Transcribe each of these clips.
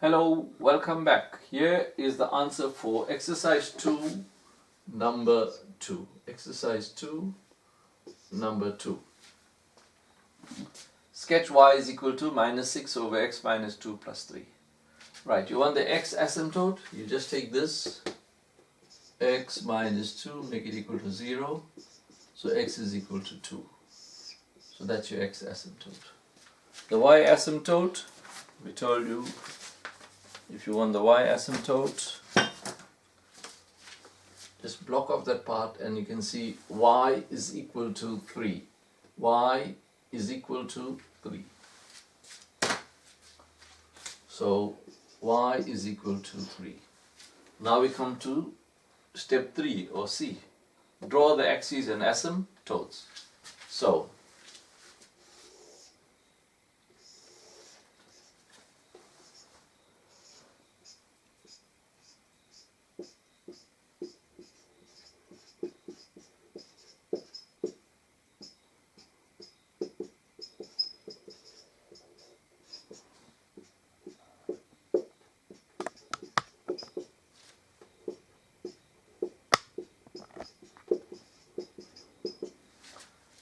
Hello, welcome back. Here is the answer for exercise 2, number 2. Exercise 2, number 2. Sketch y is equal to minus 6 over x minus 2 plus 3. Right, you want the x asymptote? You just take this, x minus 2, make it equal to 0. So x is equal to 2. So that's your x asymptote. The y asymptote, we told you, if you want the y asymptote, just block off that part and you can see y is equal to 3. Y is equal to 3. So y is equal to 3. Now we come to step 3 or C. Draw the axes and asymptotes. So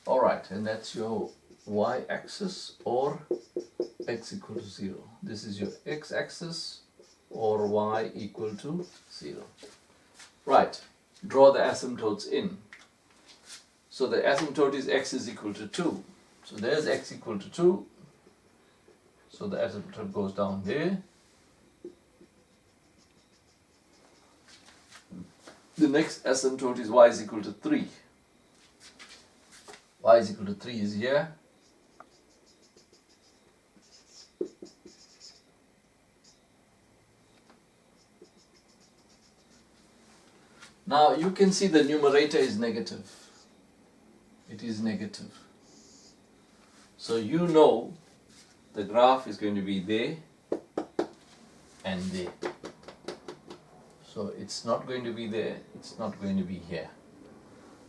alright, and that's your y-axis or x equal to 0. This is your x-axis or y equal to 0. Right, draw the asymptotes in. So the asymptote is x is equal to 2. So there's x equal to 2. So the asymptote goes down there. The next asymptote is y is equal to 3. Y is equal to 3 is here. Now you can see the numerator is negative. It is negative. So you know the graph is going to be there and there. So it's not going to be there, it's not going to be here.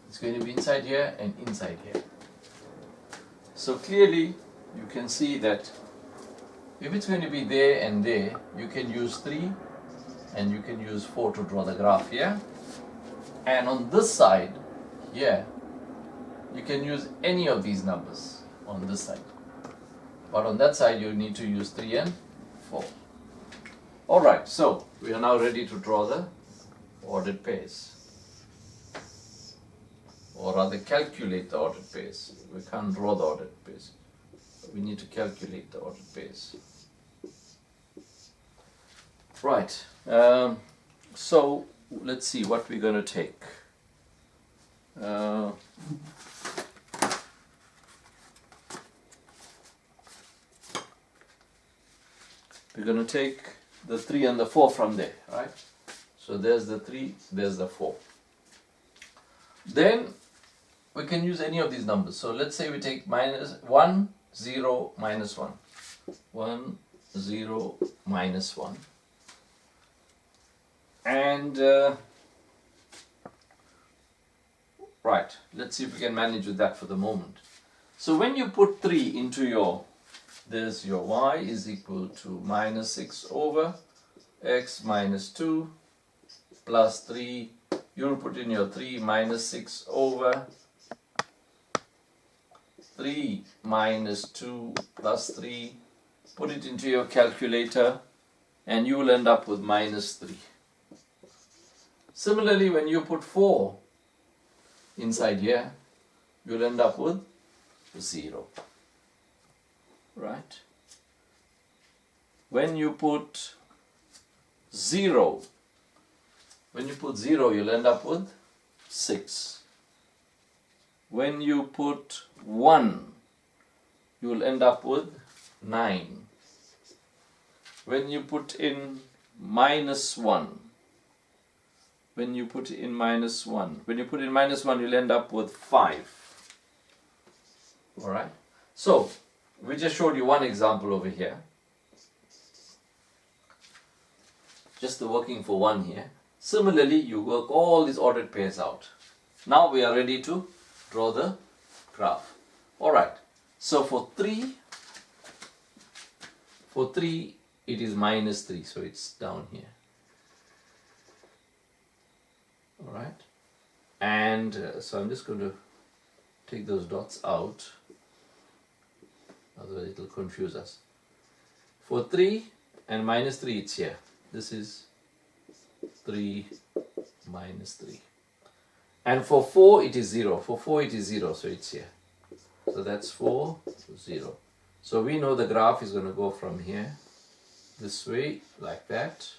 It's going to be inside here and inside here. So clearly you can see that if it's going to be there and there, you can use 3 and you can use 4 to draw the graph here. And on this side here, you can use any of these numbers on this side. But on that side you need to use 3 and 4. Alright, so we are now ready to draw the ordered pairs. Or rather calculate the ordered pairs. We can't draw the ordered pairs. We need to calculate the ordered pairs. Right, so let's see what we're going to take. We're going to take the 3 and the 4 from there, right? So there's the 3, there's the 4. Then we can use any of these numbers. So let's say we take minus 1, 0, minus 1. 1, 0, minus 1. And right, let's see if we can manage with that for the moment. So when you put 3 into your, there's your y is equal to minus 6 over x minus 2 plus 3. You'll put in your 3 minus 6 over 3 minus 2 plus 3. Put it into your calculator and you will end up with minus 3. Similarly, when you put 4 inside here, you'll end up with 0. Right? When you put 0, you'll end up with 6. When you put 1, you'll end up with 9. When you put in minus 1, when you put in minus 1, you'll end up with 5. Alright? So, we just showed you one example over here. Just the working for 1 here. Similarly, you work all these ordered pairs out. Now we are ready to draw the graph. Alright, so for 3, it is minus 3, so it's down here. Alright, and so I'm just going to take those dots out, otherwise it will confuse us. For 3 and minus 3, it's here. This is 3 minus 3. And for 4 it is 0. For 4 it is 0, so it's here. So that's 4, 0. So we know the graph is going to go from here this way, like that,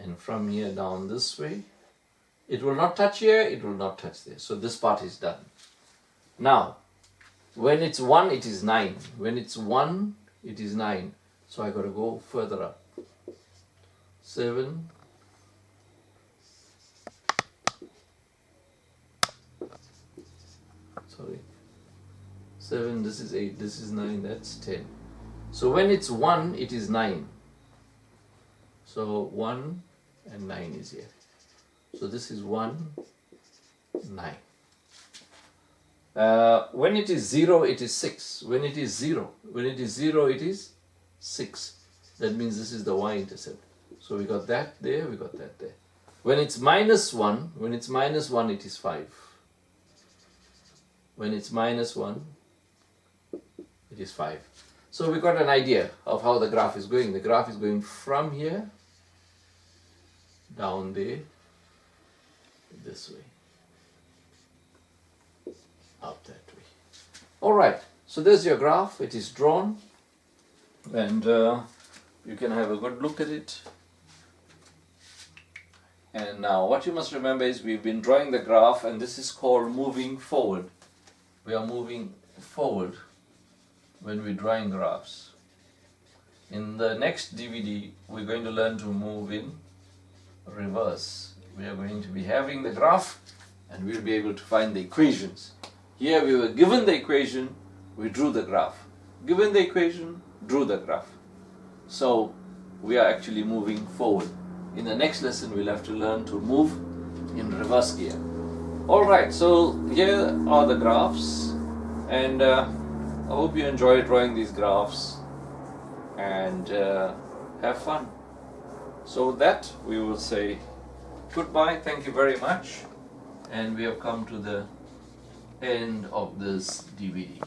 and from here down this way. It will not touch here, it will not touch there. So this part is done. Now, when it's 1, it is 9. When it's 1, it is 9. So I got to go further up. 7. Sorry. 7, this is 8, this is 9, that's 10. So when it's 1, it is 9. So 1 and 9 is here. So this is 1, 9. When it is 0, it is 6. When it is 0, it is 6. That means this is the y-intercept. So we got that there, we got that there. When it's minus 1, it is 5. When it's minus 1, it is 5. So we got an idea of how the graph is going. The graph is going from here, down there, this way, up that way. Alright, so there's your graph. It is drawn, and you can have a good look at it. And now what you must remember is we've been drawing the graph, and this is called moving forward. We are moving forward when we're drawing graphs. In the next DVD, we're going to learn to move in reverse. We are going to be having the graph, and we'll be able to find the equations. Here we were given the equation, we drew the graph. Given the equation, drew the graph. So we are actually moving forward. In the next lesson, we'll have to learn to move in reverse gear. Alright, so here are the graphs, and I hope you enjoy drawing these graphs and have fun. So with that, we will say goodbye, thank you very much, and we have come to the end of this DVD.